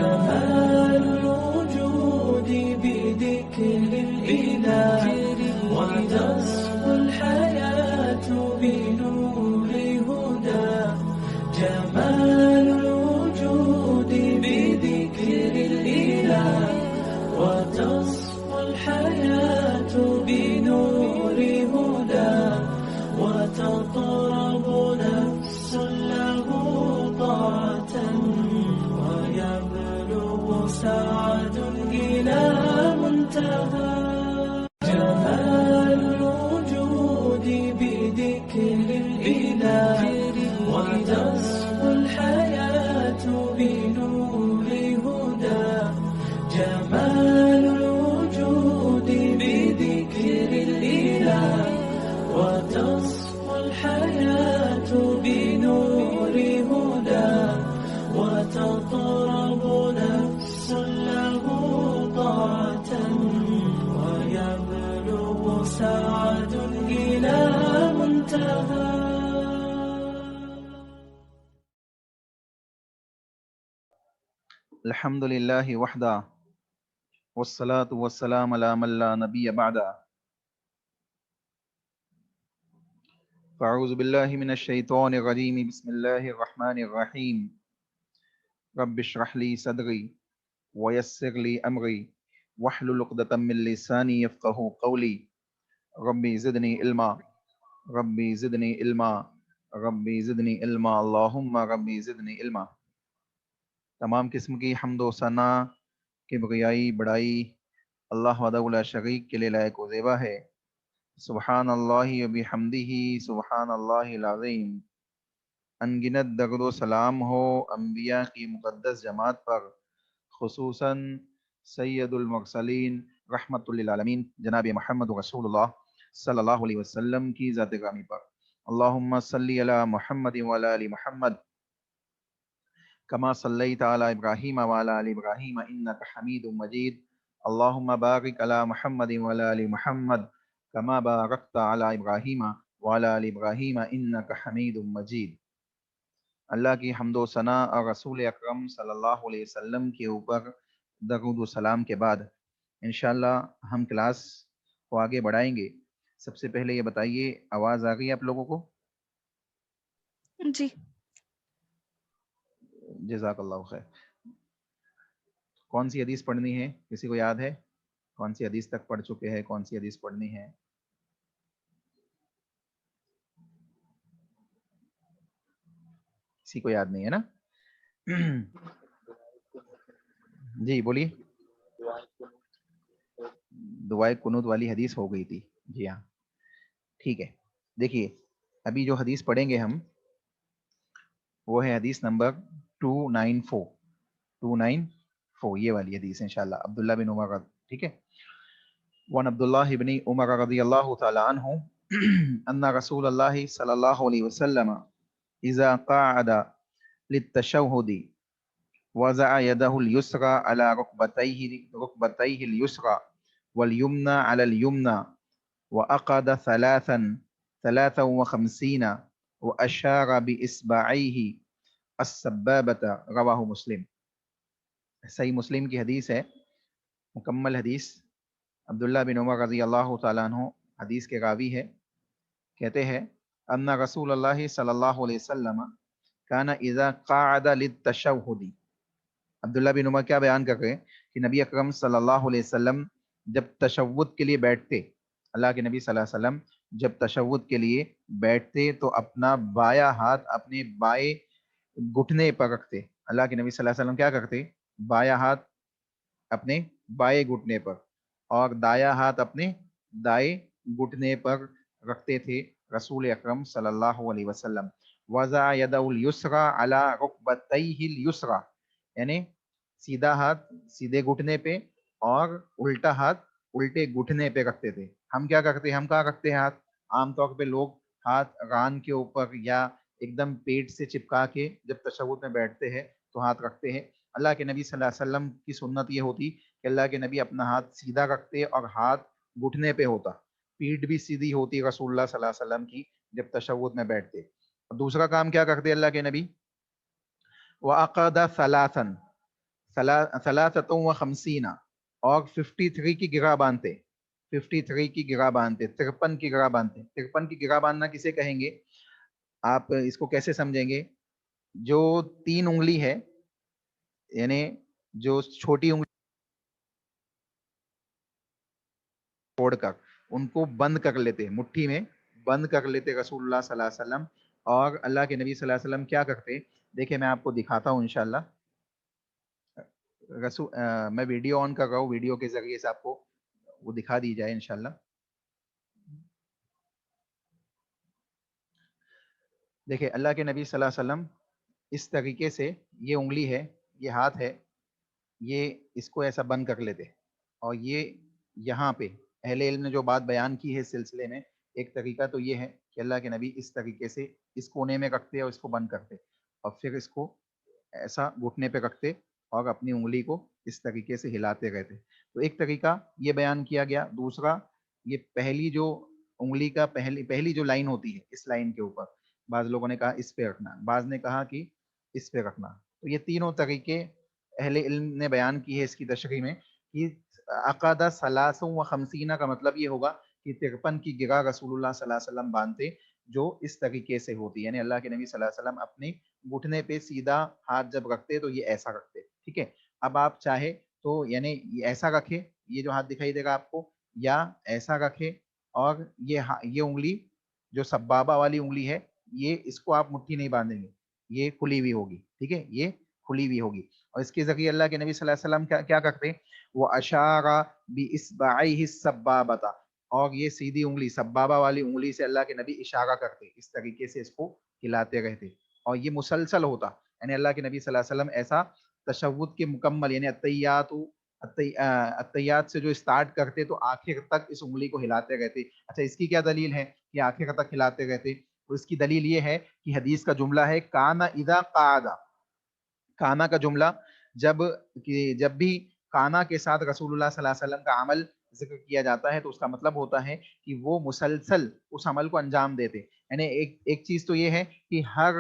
جمال الوجود بذكر الإله وتصفو الحياة بنور هدى. جمال الوجود بذكر الإله وتصفو الحياة بنور هدى. وتطرب نفس له طاعة ويبلغ سعد إلى منتهى. جمال الوجود بذكر الإله وتصفو الحياة بنور هدى. جمال الوجود بذكر الإله وتصفو الحياة بنور هدى. وتطرب نفس له طاعة ويبلغ سعد إلى منتهى. الحمد للہ وحدہ والصلاة والسلام علی من لا نبی بعدہ. فاعوذ باللہ من الشیطان الرجیم. بسم اللہ الرحمن الرحیم. رب اشرح لی صدری ویسر لی امری واحلل عقدۃ من لسانی یفقہوا قولی. ربی زدنی علما ربی زدنی علما ربی زدنی علما اللہم ربی زدنی علما. تمام قسم کی حمد و ثنا کبریائی بڑائی اللہ وحدہ لا شریک کے لیے لائق و زیبا ہے. سبحان اللہ و بحمدہ سبحان اللہ العظیم. انگنت درود و سلام ہو انبیاء کی مقدس جماعت پر، خصوصاً سید المرسلین رحمت للعالمین جناب محمد رسول اللہ صلی اللہ علیہ وسلم کی ذات گرامی پر. اللہم صلی علی محمد وعلی آل محمد کما صلیت علی ابراہیم وعلی آل ابراہیم انک حمید مجید. اللہم بارک علی محمد وعلی آل محمد کما بارکت علی ابراہیم وعلی آل ابراہیم انک حمید مجید. اللہ کی حمد و ثنا اور رسول اکرم صلی اللہ علیہ وسلم کے اوپر درود و سلام کے بعد انشاءاللہ ہم کلاس کو آگے بڑھائیں گے. سب سے پہلے یہ بتائیے آواز آ گئی آپ لوگوں کو؟ جی جزاک اللہ خیر. کون سی حدیث پڑھنی ہے؟ کسی کو یاد ہے کون سی حدیث تک پڑھ چکے ہیں؟ کون سی حدیث پڑھنی ہے؟ کسی کو یاد نہیں ہے نا؟ جی بولیے. دعائے قنوت والی حدیث ہو گئی تھی. جی ہاں ٹھیک ہے. دیکھیے ابھی جو حدیث پڑھیں گے ہم وہ ہے حدیث نمبر 294 یہ والی حدیث انشاءاللہ عبداللہ بن عمر. ٹھیک ہے. وعن عبداللہ بن عمر رضی اللہ تعالی عنہ ان رسول اللہ صلی اللہ علیہ وسلم اذا قعد للتشہد وضع يده اليسرى على ركبتيه اليسرى واليمنى على اليمنى وأقعد 53 وأشار بإصبعيه السبابة. رواہ مسلم. صحیح مسلم کی حدیث ہے، مکمل حدیث. عبداللہ بن عمر رضی اللہ تعالیٰ عنہ حدیث کے راوی ہے. کہتے ہیں ان رسول اللہ صلی اللہ علیہ وسلم کان اذا قعد للتشہد. عبداللہ بن عمر کیا بیان کر رہے ہیں کہ نبی اکرم صلی اللہ علیہ وسلم جب تشہد کے لیے بیٹھتے، اللہ کے نبی صلی اللہ علیہ وسلم جب تشہد کے لیے بیٹھتے تو اپنا بایاں ہاتھ اپنے بائیں گھٹنے پر رکھتے. اللہ کے نبی صلی اللہ علیہ وسلم کیا کرتے؟ بایاں ہاتھ اپنے بائیں گھٹنے پر اور دایاں ہاتھ اپنے دائیں گھٹنے پر رکھتے تھے رسول اکرم صلی اللہ علیہ وسلم. وضع يده اليسرى على ركبتيه اليسرى یعنی سیدھا ہاتھ سیدھے گھٹنے پہ اور الٹا ہاتھ الٹے گھٹنے پہ رکھتے تھے. ہم کیا کرتے ہیں؟ ہم کہاں رکھتے ہیں ہاتھ؟ عام طور پہ لوگ ہاتھ ران کے اوپر یا ایک دم پیٹ سے چپکا کے جب تشہد میں بیٹھتے ہیں تو ہاتھ رکھتے ہیں. اللہ کے نبی صلی اللہ علیہ وسلم کی سنت یہ ہوتی کہ اللہ کے نبی اپنا ہاتھ سیدھا رکھتے اور ہاتھ گھٹنے پہ ہوتا، پیٹھ بھی سیدھی ہوتی رسول اللہ صلی اللہ علیہ وسلم کی جب تشہد میں بیٹھتے. دوسرا کام کیا کرتے اللہ کے نبی؟ وعقد ثلاثا ثلاثۃ و خمسین، اور 53 کی گرہ باندھتے، 53 کی گرہ باندھتے، 53 کی گرہ باندھتے. 53 کی گرہ باندھنا کسے کہیں گے؟ آپ اس کو کیسے سمجھیں گے؟ جو 3 انگلی ہے، یعنی جو چھوٹی انگلی چھوڑ کر ان کو بند کر لیتے، مٹھی میں بند کر لیتے رسول اللہ صلی اللہ علیہ وسلم. اور اللہ کے نبی صلی اللہ علیہ وسلم کیا کرتے؟ دیکھیں میں آپ کو دکھاتا ہوں انشاءاللہ. میں ویڈیو آن کر رہا ہوں، ویڈیو کے ذریعے سے آپ کو وہ دکھا دی جائے انشاءاللہ. دیکھیں اللہ کے نبی صلی اللہ علیہ وسلم اس طریقے سے، یہ انگلی ہے، یہ ہاتھ ہے، یہ اس کو ایسا بند کر لیتے. اور یہ یہاں پہ اہل علم نے جو بات بیان کی ہے اس سلسلے میں، ایک طریقہ تو یہ ہے کہ اللہ کے نبی اس طریقے سے اس کونے میں رکھتے اور اس کو بند کرتے، اور پھر اس کو ایسا گھٹنے پہ رکھتے اور اپنی انگلی کو اس طریقے سے ہلاتے رہتے. تو ایک طریقہ یہ بیان کیا گیا. دوسرا، یہ پہلی جو انگلی کا پہلی جو لائن ہوتی ہے، اس لائن کے اوپر بعض لوگوں نے کہا اس پہ رکھنا، بعض نے کہا کہ اس پہ رکھنا. تو یہ تینوں طریقے اہل علم نے بیان کی ہے اس کی تشریح میں. کہ عقدہ ثلاث و خمسینہ کا مطلب یہ ہوگا کہ 53 کی گرہ رسول اللہ صلی اللہ علیہ وسلم باندھتے، جو اس طریقے سے ہوتی، یعنی اللہ کے نبی صلی اللہ علیہ وسلم اپنے گھٹنے پہ سیدھا ہاتھ جب رکھتے تو یہ ایسا رکھتے. ٹھیک ہے. اب آپ چاہے تو یعنی یہ ایسا رکھے، یہ جو ہاتھ دکھائی دے گا آپ کو، یا ایسا رکھے، اور یہ انگلی جو سبابہ والی انگلی ہے، یہ اس کو آپ مٹھی نہیں باندھیں گے، یہ کھلی ہوئی ہوگی. ٹھیک ہے، یہ کھلی ہوئی ہوگی. اور اس کے ذریعے اللہ کے نبی صلی اللہ علیہ وسلم کیا کرتے؟ وہ اشارہ باصبعیہ السبابۃ، اور یہ سیدھی انگلی سبابہ والی انگلی سے اللہ کے نبی اشارہ کرتے، اس طریقے سے اس کو ہلاتے رہتے. اور یہ مسلسل ہوتا، یعنی اللہ کے نبی صلی اللہ علیہ وسلم ایسا تشہد کے مکمل، یعنی التحیات سے جو اسٹارٹ کرتے تو آخر تک اس انگلی کو ہلاتے رہتے. اچھا، اس کی کیا دلیل ہے کہ آخر تک ہلاتے رہتے؟ تو اس کی دلیل یہ ہے کہ حدیث کا جملہ ہے کانا اذا قعد. کانا کا جملہ جب بھی کانا کے ساتھ رسول اللہ صلی اللہ علیہ وسلم کا عمل ذکر کیا جاتا ہے تو اس کا مطلب ہوتا ہے کہ وہ مسلسل اس عمل کو انجام دیتے. یعنی ایک چیز تو یہ ہے کہ ہر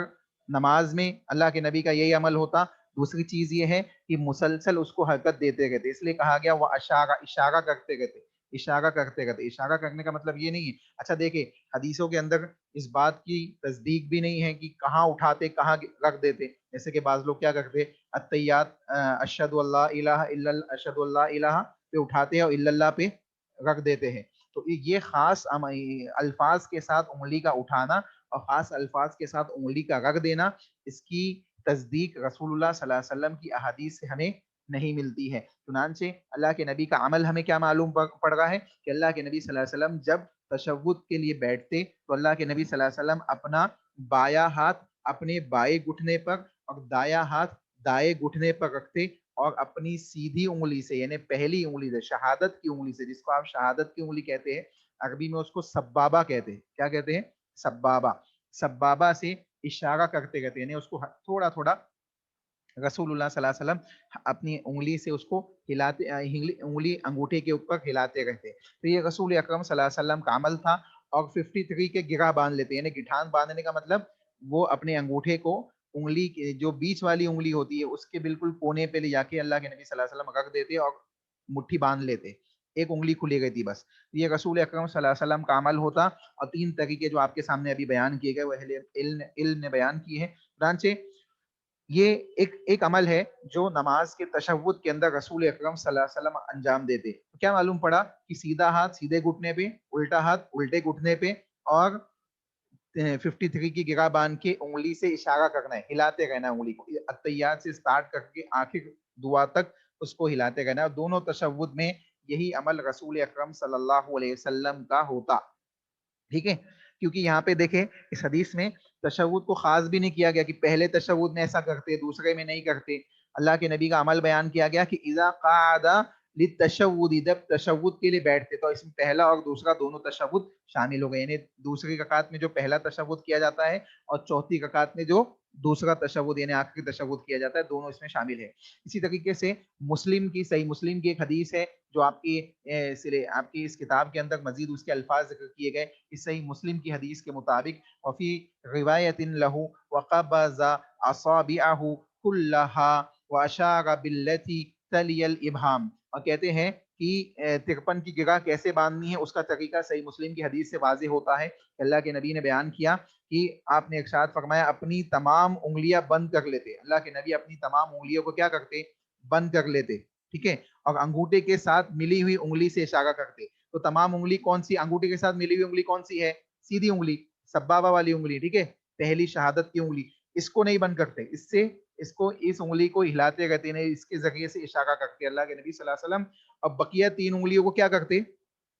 نماز میں اللہ کے نبی کا یہی عمل ہوتا. دوسری چیز یہ ہے کہ مسلسل اس کو حرکت دیتے رہتے، اس لیے کہا گیا وہ اشارہ کرتے رہتے، اشارہ کرتے رہتے. اشارہ کرنے کا مطلب یہ نہیں ہے. اچھا دیکھیں، حدیثوں کے اندر اس بات کی تصدیق بھی نہیں ہے کہ کہاں اٹھاتے کہاں رکھ دیتے. جیسے کہ بعض لوگ کیا کرتے، التحیات اشہد اللہ الہ الا اشہد اللہ الہ پہ اٹھاتے اور الا اللہ پہ رکھ دیتے ہیں. تو یہ خاص الفاظ کے ساتھ انگلی کا اٹھانا اور خاص الفاظ کے ساتھ انگلی کا رکھ دینا، اس کی تصدیق رسول اللہ صلی اللہ علیہ وسلم کی احادیث سے ہمیں نہیں ملتی ہے. چنانچہ اللہ کے نبی کا عمل ہمیں کیا معلوم پڑ رہا ہے کہ اللہ کے نبی صلی اللہ علیہ وسلم جب تشہد کے لیے بیٹھتے تو اللہ کے نبی صلی اللہ علیہ وسلم اپنا بایاں ہاتھ اپنے بائیں گھٹنے پر اور دایاں ہاتھ دائیں گھٹنے پر رکھتے، اور اپنی سیدھی انگلی سے، یعنی پہلی انگلی سے، شہادت کی انگلی سے، جس کو آپ شہادت کی انگلی کہتے ہیں، عربی میں اس کو سبابہ کہتے ہیں. کیا کہتے ہیں؟ سبابہ. سبابہ سے اشارہ کرتے رہتے، یعنی اس کو تھوڑا تھوڑا رسول اللہ صلی اللہ علیہ وسلم اپنی انگلی سے اس کو ہلاتے، انگلی انگوٹھے کے اوپر ہلاتے رہتے. تو یہ رسول اکرم صلی اللہ علیہ وسلم کا عمل تھا. اور 53 کے گرہ باندھ لیتے، یعنی گٹھان باندھنے کا مطلب وہ اپنے انگوٹھے کو انگلی جو بیچ والی انگلی ہوتی ہے اس کے بالکل کونے پہ لے جا کے اللہ کے نبی صلی اللہ علیہ وسلم رکھ دیتے اور مٹھی باندھ لیتے، ایک انگلی کھلی گئی تھی بس. یہ رسول اکرم صلی اللہ علیہ وسلم کا عمل ہوتا. اور 3 طریقے جو آپ کے سامنے ابھی بیان کیے گئے وہ اہل علم نے بیان کی ہے. چنانچہ یہ ایک عمل ہے جو نماز کے تشہد کے اندر رسول اکرم صلی اللہ علیہ وسلم انجام دیتے. کیا معلوم پڑا کہ سیدھا ہاتھ سیدھے گھٹنے پہ، الٹا ہاتھ الٹے گھٹنے پہ، اور 53 کی گرہ باندھ کے انگلی سے اشارہ کرنا ہے، ہلاتے رہنا ہے انگلی کو، التحیات سے سٹارٹ کر کے آخر دعا تک اس کو ہلاتے رہنا ہے. اور دونوں تشہد میں یہی عمل رسول اکرم صلی اللہ علیہ وسلم کا ہوتا. ٹھیک ہے، کیونکہ یہاں پہ دیکھیں اس حدیث میں تشہد کو خاص بھی نہیں کیا گیا کہ پہلے تشہد میں ایسا کرتے دوسرے میں نہیں کرتے. اللہ کے نبی کا عمل بیان کیا گیا کہ اذا قعد للتشہد، جب تشہد کے لیے بیٹھتے تو اس میں پہلا اور دوسرا دونوں تشہد شامل ہو گئے، یعنی دوسری رکعت میں جو پہلا تشہد کیا جاتا ہے اور چوتھی رکعت میں جو دوسرا تشہد یعنی آخری تشہد کیا جاتا ہے، دونوں اس میں شامل ہے. اسی طریقے سے صحیح مسلم کی ایک حدیث ہے جو آپ کی اس کتاب کے اندر مزید اس کے الفاظ ذکر کیے گئے. اس صحیح مسلم کی حدیث کے مطابق وفی روایت لہ وقبض اصابعہ کلہا واشار باللتی تلی الابہام، اور کہتے ہیں کہ 53 کی گرہ کیسے باندھنی ہے اس کا طریقہ صحیح مسلم کی حدیث سے واضح ہوتا ہے. اللہ کے نبی نے بیان کیا کہ آپ نے ارشاد فرمایا اپنی تمام انگلیاں بند کر لیتے. اللہ کے نبی اپنی تمام انگلیوں کو کیا کرتے؟ بند کر لیتے. ٹھیک ہے، اور انگوٹھے کے ساتھ ملی ہوئی انگلی سے اشارہ کرتے. تو تمام انگلی کون سی؟ انگوٹھے کے ساتھ ملی ہوئی انگلی کون سی ہے؟ سیدھی انگلی، سبابہ والی انگلی. ٹھیک ہے، پہلی شہادت کی انگلی، اس کو نہیں بند کرتے، اس سے اس انگلی کو ہلاتے رہتے ہیں، اس کے ذریعے سے اشارہ کرتے اللہ کے نبی صلی اللہ علیہ وسلم. اور بقیہ 3 انگلیوں کو کیا کرتے؟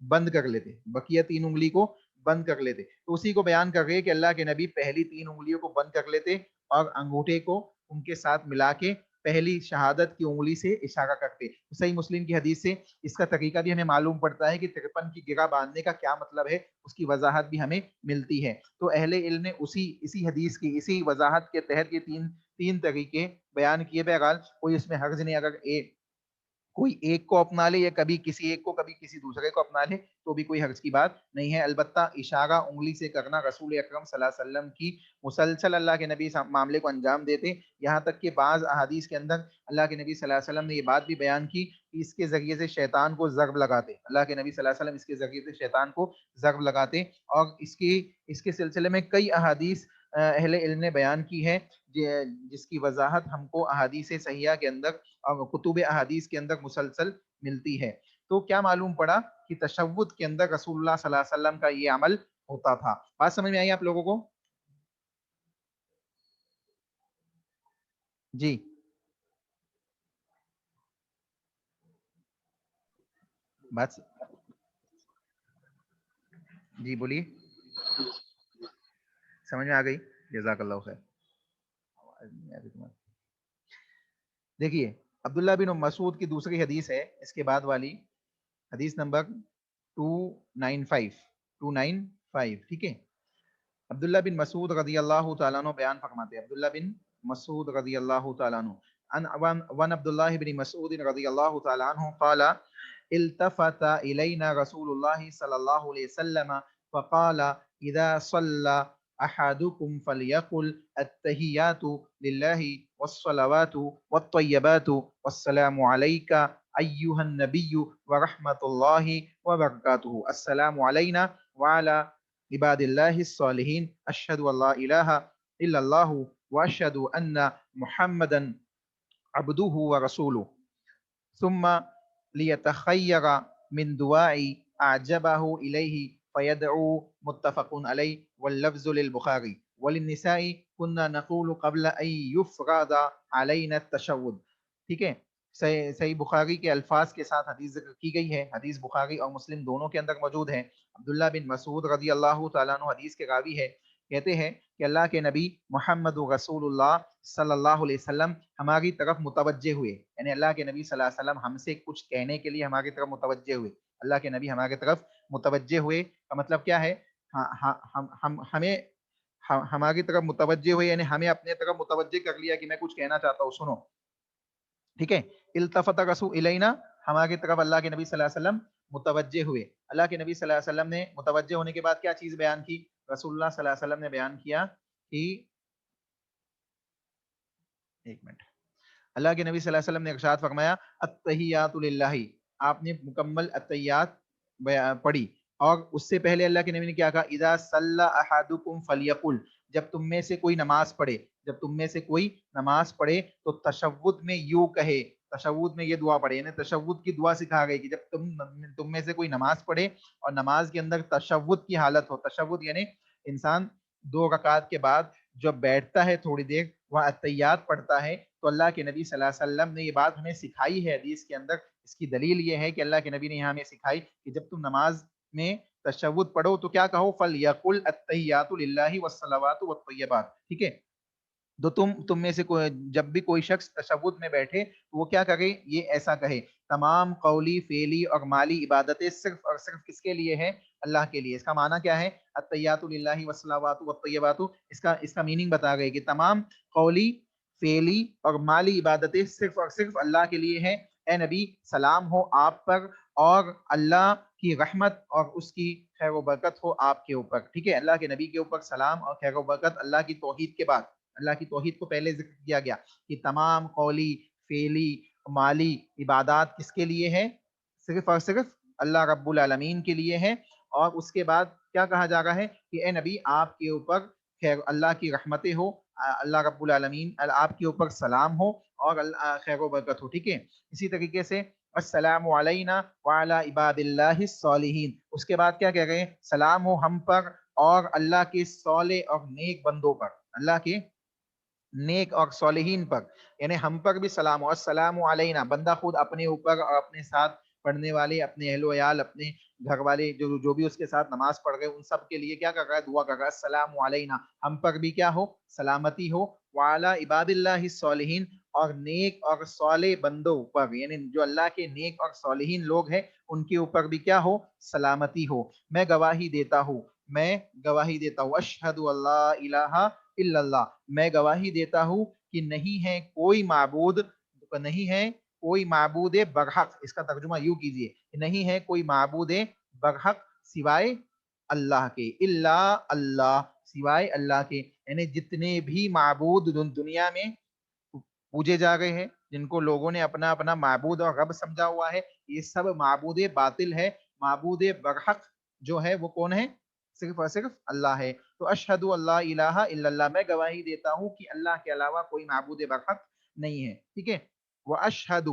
بند کر لیتے. بقیہ 3 انگلی کو بند کر لیتے. تو اسی کو بیان کر رہے کہ اللہ کے نبی پہلی 3 انگلیوں کو بند کر لیتے اور انگوٹھے کو ان کے ساتھ ملا کے پہلی شہادت کی انگلی سے اشارہ کرتے. صحیح مسلم کی حدیث سے اس کا طریقہ بھی ہمیں معلوم پڑتا ہے کہ 53 کی گرہ باندھنے کا کیا مطلب ہے، اس کی وضاحت بھی ہمیں ملتی ہے. تو اہل علم نے اسی حدیث کی اسی وضاحت کے تحت یہ تین طریقے بیان کیے. بہرحال کوئی اس میں حرج نہیں، اگر کوئی ایک کو اپنا لے یا کبھی کسی ایک کو کبھی کسی دوسرے کو اپنا لے تو بھی کوئی حرج کی بات نہیں ہے. البتہ اشارہ انگلی سے کرنا رسول اکرم صلی اللہ علیہ وسلم کی مسلسل اللہ کے نبی معاملے کو انجام دیتے، یہاں تک کہ بعض احادیث کے اندر اللہ کے نبی صلی اللہ علیہ وسلم نے یہ بات بھی بیان کی کہ اس کے ذریعے سے شیطان کو ضرب لگاتے. اللہ کے نبی صلی اللہ علیہ وسلم اس کے ذریعے سے شیطان کو ضرب لگاتے. اور اس کے سلسلے میں کئی احادیث اہل علم نے بیان کی ہے جس کی وضاحت ہم کو احادیث صحیحہ کے اندر اور کتب احادیث کے اندر مسلسل ملتی ہے. تو کیا معلوم پڑا کہ تشہد کے اندر رسول اللہ صلی اللہ علیہ وسلم کا یہ عمل ہوتا تھا. بات سمجھ میں آئی آپ لوگوں کو؟ جی بات جی بولیے، سمجھ میں آ گئی؟ جزاک اللہ خیر. دیکھیے عبداللہ بن مسعود کی دوسری حدیث ہے اس کے بعد والی، حدیث نمبر 295. ٹھیک ہے، عبداللہ بن مسعود رضی اللہ تعالیٰ عنہ بیان فرماتے ہیں. عبداللہ بن مسعود رضی اللہ تعالیٰ عنہ وان عبداللہ بن مسعود رضی اللہ تعالیٰ عنہ قال التفت الینا رسول اللہ صلی اللہ علیہ وسلم فقال اذا صلى احدكم فليقل التحيات لله والصلوات والطيبات والسلام عليك ايها النبي ورحمة الله وبركاته السلام علينا وعلى عباد اللہ الصالحین اشہد ان لا الہ الا اللہ واشہد ان محمدا عبدہ ورسولہ ثم لیتخیر من دعاء اعجبہ الیہ فیدعو متفق علیہ واللفظ للبخاری وللنساء كنا نقول قبل ان يفرض علينا التشهد. ٹھیک ہے، صحیح بخاری کے الفاظ کے ساتھ حدیث ذکر کی گئی ہے. حدیث بخاری اور مسلم دونوں کے اندر موجود ہے. عبداللہ بن مسعود رضی اللہ تعالیٰ عنہ حدیث کے راوی ہے. کہتے ہیں کہ اللہ کے نبی محمد رسول اللہ صلی اللہ علیہ وسلم ہماری طرف متوجہ ہوئے، یعنی اللہ کے نبی صلی اللہ علیہ وسلم ہم سے کچھ کہنے کے لیے ہماری طرف متوجہ ہوئے. اللہ کے نبی ہماری طرف متوجہ ہوئے کا مطلب کیا ہے؟ ہمیں ہماری طرف متوجہ ہوئے یعنی ہمیں اپنے طرف متوجہ کر لیا کہ میں کچھ کہنا چاہتا ہوں، سنو. ٹھیک ہے، التفت رسول الینا، ہماری طرف اللہ کے نبی صلی اللہ علیہ وسلم متوجہ ہوئے. اللہ کے نبی صلی اللہ علیہ وسلم نے متوجہ ہونے کے بعد کیا چیز بیان کی؟ رسول اللہ صلی اللہ علیہ وسلم نے بیان کیا کہ ایک منٹ، اللہ کے نبی صلی اللہ علیہ وسلم نے ارشاد فرمایا التحیات للہ، آپ نے مکمل التحیات پڑھی. اور اس سے پہلے اللہ کے نبی نے کیا کہا؟ اذا صلی احدکم فلیقل، جب تم میں سے کوئی نماز پڑھے، جب تم میں سے کوئی نماز پڑھے تو تشہد میں یوں کہے، تشہد میں یہ دعا پڑھے، یعنی تشہد کی دعا سکھا گئی کہ جب تم میں سے کوئی نماز پڑھے اور نماز کے اندر تشہد کی حالت ہو. تشہد یعنی انسان 2 رکعت کے بعد جب بیٹھتا ہے تھوڑی دیر وہاں التحیات پڑھتا ہے. تو اللہ کے نبی صلی اللہ علیہ وسلم نے یہ بات ہمیں سکھائی ہے حدیث کے اندر. اس کی دلیل یہ ہے کہ اللہ کے نبی نے یہاں ہمیں سکھائی کہ جب تم نماز میں تشہد پڑھو تو کیا کہو؟ فَلْيَقُلْ التَّحِيَّاتُ لِلَّهِ وَالصَّلَوَاتُ وَالطَّيِّبَاتُ. ٹھیک ہے، تو تم میں سے جب بھی کوئی شخص تشہد میں بیٹھے تو وہ کیا کرے؟ یہ ایسا کہے تمام قولی فعلی اور مالی عبادتیں صرف اور صرف کس کے لیے ہے؟ اللہ کے لیے. اس کا معنی کیا ہے؟ التحیات للہ والصلوات والطیبات، اس کا میننگ بتا گئے کہ تمام قولی فعلی اور مالی عبادتیں صرف اور صرف اللہ کے لیے ہیں. اے نبی سلام ہو آپ پر اور اللہ کی رحمت اور اس کی خیر و برکت ہو آپ کے اوپر. ٹھیک ہے، اللہ کے نبی کے اوپر سلام اور خیر و برکت. اللہ کی توحید کے بعد، اللہ کی توحید کو پہلے ذکر کیا گیا کہ تمام قولی فعلی مالی عبادات کس کے لیے ہے؟ صرف اور صرف اللہ رب العالمین کے لیے ہے. اور اس کے بعد کیا کہا جا رہا ہے کہ اے نبی آپ کے اوپر خیر اللہ کی رحمتیں ہو, اللہ رب العالمین آپ کے اوپر سلام ہو اور خیر و برکت ہو. ٹھیک ہے. اسی طریقے سے السلام علینا وعلی عباد اللہ الصالحین, اس کے بعد کیا کہہ رہے ہیں؟ سلام ہو ہم پر اور اللہ کے صالح اور نیک بندوں پر, اللہ کے نیک اور صالحین پر, یعنی ہم پر بھی سلام ہو. السلام علینا, بندہ خود اپنے اوپر اور اپنے ساتھ پڑھنے والے, اپنے اہل و عیال, اپنے گھر والے جو بھی اس کے ساتھ نماز پڑھ رہے ہیں ان سب کے لیے کیا کر رہا ہے؟ دعا کر رہا ہے السلام علینا, ہم پر بھی کیا ہو؟ سلامتی ہو. وعلی عباد اللہ الصالحین, اور نیک اور صالح بندوں پر, یعنی جو اللہ کے نیک اور صالحین لوگ ہیں ان کے اوپر بھی کیا ہو؟ سلامتی ہو. میں گواہی دیتا ہوں, میں گواہی دیتا ہوں, اشہد اللہ الہ الا اللہ, میں گواہی دیتا ہوں کہ نہیں ہے کوئی معبود, نہیں ہے کوئی معبود برحق, اس کا ترجمہ یوں کیجئے, نہیں ہے کوئی معبود برحق سوائے اللہ کے, الا اللہ, سوائے اللہ کے, یعنی جتنے بھی معبود دنیا میں پوجے جا رہے ہیں, جن کو لوگوں نے اپنا اپنا معبود اور رب سمجھا ہوا ہے, یہ سب معبود باطل ہے. معبود برحق جو ہے وہ کون ہے؟ صرف اور صرف اللہ ہے. تو اشہد اللہ الہ الا اللہ, میں گواہی دیتا ہوں کہ اللہ کے علاوہ کوئی معبود برحق نہیں ہے. ٹھیک ہے. واشہد,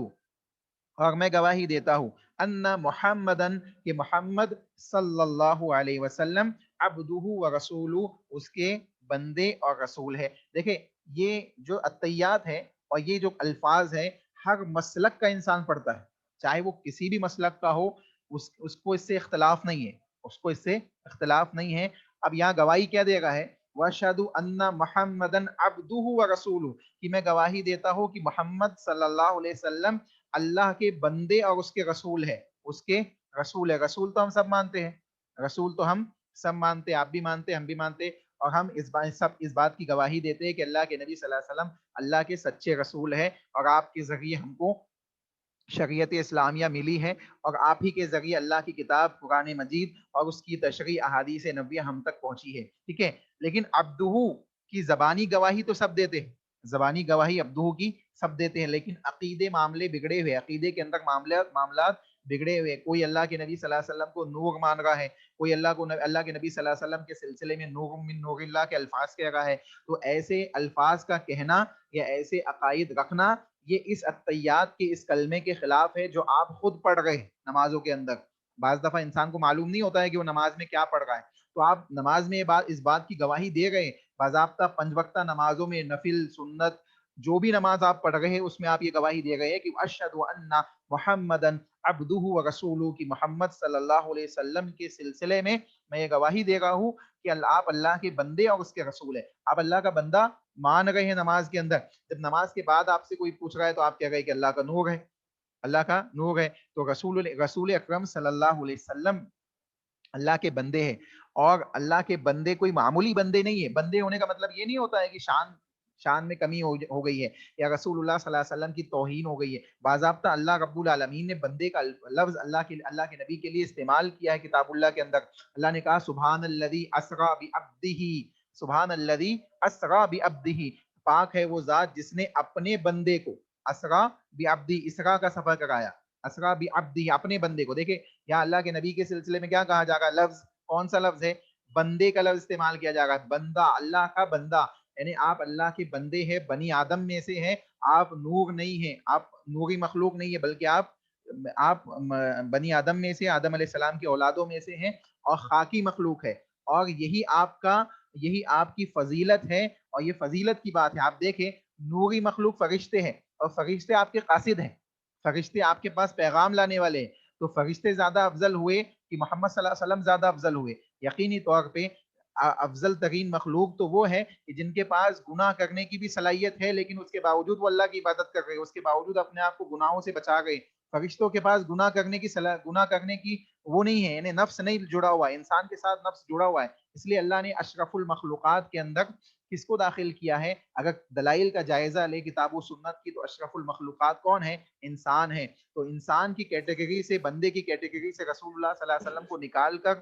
اور میں گواہی دیتا ہوں, ان محمدن, کہ محمد صلی اللہ علیہ وسلم, عبدہ و رسولہ, اس کے بندے اور رسول ہے. دیکھیں یہ جو التحیات ہے اور یہ جو الفاظ ہے ہر مسلک کا انسان پڑھتا ہے, چاہے وہ کسی بھی مسلک کا ہو, اس کو اس سے اختلاف نہیں ہے, اس کو اس سے اختلاف نہیں ہے. اب یہاں گواہی کیا دے رہا ہے؟ واشہد ان محمدن عبدہ و رسولہ, کہ میں گواہی دیتا ہوں کہ محمد صلی اللہ علیہ وسلم اللہ کے بندے اور اس کے رسول ہے, اس کے رسول ہے. رسول تو ہم سب مانتے ہیں, رسول تو ہم سب مانتے ہیں, آپ بھی مانتے, ہم بھی مانتے, اور ہم اس بات کی گواہی دیتے ہیں کہ اللہ کے نبی صلی اللہ علیہ وسلم اللہ کے سچے رسول ہے, اور آپ کے ذریعے ہم کو شریعت اسلامیہ ملی ہے, اور آپ ہی کے ذریعے اللہ کی کتاب قرآن مجید اور اس کی تشریح احادیث نبویہ ہم تک پہنچی ہے. ٹھیک ہے. لیکن عبدہ کی زبانی گواہی تو سب دیتے ہیں, زبانی گواہی عبدہ کی سب دیتے ہیں, لیکن عقیدے معاملے بگڑے ہوئے, عقیدے کے اندر معاملات بگڑے ہوئے. کوئی اللہ کے نبی صلی اللہ علیہ وسلم کو نور مان رہا ہے, کوئی اللہ کے نبی صلی اللہ علیہ وسلم کے سلسلے میں نور من نور اللہ کے الفاظ کہہ رہا ہے. تو ایسے الفاظ کا کہنا یا ایسے عقائد رکھنا یہ اس التحیات کے اس کلمے کے خلاف ہے جو آپ خود پڑھ رہے ہیں نمازوں کے اندر. بعض دفعہ انسان کو معلوم نہیں ہوتا ہے کہ وہ نماز میں کیا پڑھ رہا ہے, تو آپ نماز میں اس بات کی گواہی دے گئے, باضابطہ 5 وقتہ نمازوں میں نفل سنت جو بھی نماز آپ پڑھ رہے ہیں اس میں آپ یہ گواہی دے گئے کہ اشہد ان محمدن عبدہ و رسولہ, کہ محمد صلی اللہ علیہ وسلم کے سلسلے میں میں یہ گواہی دے رہا ہوں کہ آپ اللہ کے بندے اور اس کے رسول ہیں. آپ اللہ کا بندہ مان رہے ہیں نماز کے اندر, جب نماز کے بعد آپ سے کوئی پوچھ رہا ہے تو آپ کہہ رہے کہ اللہ کا نور ہے, اللہ کا نور ہے. تو رسول اکرم صلی اللہ علیہ وسلم اللہ کے بندے ہیں, اور اللہ کے بندے کوئی معمولی بندے نہیں ہے. بندے ہونے کا مطلب یہ نہیں ہوتا ہے کہ شان میں کمی ہو گئی ہے یا رسول اللہ صلی اللہ علیہ وسلم کی توہین ہو گئی ہے. باضابطہ اللہ رب العالمین نے بندے کا لفظ اللہ کے نبی کے لیے استعمال کیا ہے کتاب اللہ کے اندر. اللہ نے کہا سبحان الذی اسری بعبدہ, سبحان الذی اسری بعبدہ, پاک ہے وہ ذات جس نے اپنے بندے کو, اسرا بعبدہ, اسرا کا سفر کرایا, اسرا بعبدہ, اپنے بندے کو. دیکھیں یہاں اللہ کے نبی کے سلسلے میں کیا کہا جا رہا ہے؟ لفظ کون سا لفظ ہے؟ بندے کا لفظ استعمال کیا جا رہا ہے, بندہ, اللہ کا بندہ, یعنی آپ اللہ کے بندے ہیں, بنی آدم میں سے ہیں, آپ نور نہیں ہیں, آپ نوری مخلوق نہیں ہے, بلکہ آپ بنی آدم میں سے, آدم علیہ السلام کی اولادوں میں سے ہیں, اور خاکی مخلوق ہے. اور یہی آپ کی فضیلت ہے, اور یہ فضیلت کی بات ہے. آپ دیکھیں نوری مخلوق فرشتے ہیں, اور فرشتے آپ کے قاصد ہیں, فرشتے آپ کے پاس پیغام لانے والے ہیں. تو فرشتے زیادہ افضل ہوئے کہ محمد صلی اللہ علیہ وسلم زیادہ افضل ہوئے؟ یقینی طور پہ افضل ترین مخلوق تو وہ ہے کہ جن کے پاس گناہ کرنے کی بھی صلاحیت ہے, لیکن اس کے باوجود وہ اللہ کی عبادت کر رہے, اس کے باوجود اپنے آپ کو گناہوں سے بچا گئے. فرشتوں کے پاس گناہ کرنے کی وہ نہیں ہے, یعنی نفس نہیں جڑا ہوا ہے, انسان کے ساتھ نفس جڑا ہوا ہے. اس لیے اللہ نے اشرف المخلوقات کے اندر کس کو داخل کیا ہے؟ اگر دلائل کا جائزہ لے کتاب و سنت کی, تو اشرف المخلوقات کون ہے؟ انسان ہے. تو انسان کی کیٹیگری سے, بندے کی کیٹیگری سے رسول اللہ صلی اللہ علیہ وسلم کو نکال کر